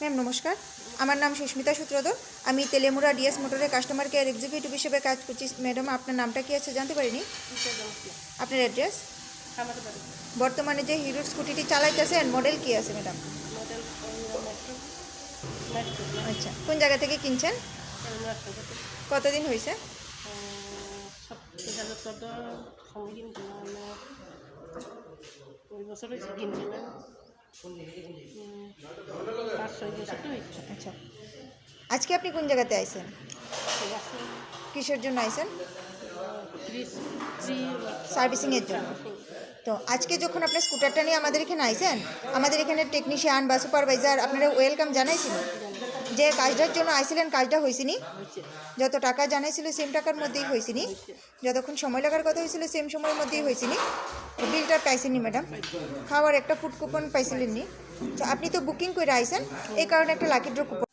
Ma'am নমস্কার, আমার নাম সুস্মিতা সূত্রধর। আমি তেলেমুরা ডিএস মোটরের কাস্টমার কেয়ার এক্সিকিউটিভ হিসেবে কাজ করছি। ম্যাডাম, আপনার নামটা কি আছে জানতে পারিনি? আপনার অ্যাড্রেস, বর্তমানে যে হিরোর স্কুটিটি চালাইতেছেন মডেল কি আছে ম্যাডাম? আচ্ছা, কোন জায়গা থেকে কিনছেন? কতদিন হয়েছে? আচ্ছা, আজকে আপনি কোন জায়গাতে আইছেন? কিসের জন্য আইছেন? সার্ভিসিংয়ের জন্য। তো আজকে যখন আপনার স্কুটারটা নিয়ে আমাদের এখানে আইছেন, আমাদের এখানে টেকনিশিয়ান বা সুপারভাইজার আপনারা ওয়েলকাম জানাইছিল। যে কাজটার জন্য আইছিলেন কাজটা হয়েছিনি? যত টাকা জানাইছিল সেম টাকার মধ্যেই হয়েছিনি? যতক্ষণ সময় লাগার কথা হয়েছিল সেম সময়ের মধ্যেই হয়েছিনি? বিলটা পাইছেননি ম্যাডাম? খাওয়ার একটা ফুড কুপন পাইছিলেন নি? তো আপনি তো বুকিং করে আইছেন, এই কারণে একটা লাকি ড্র কুপন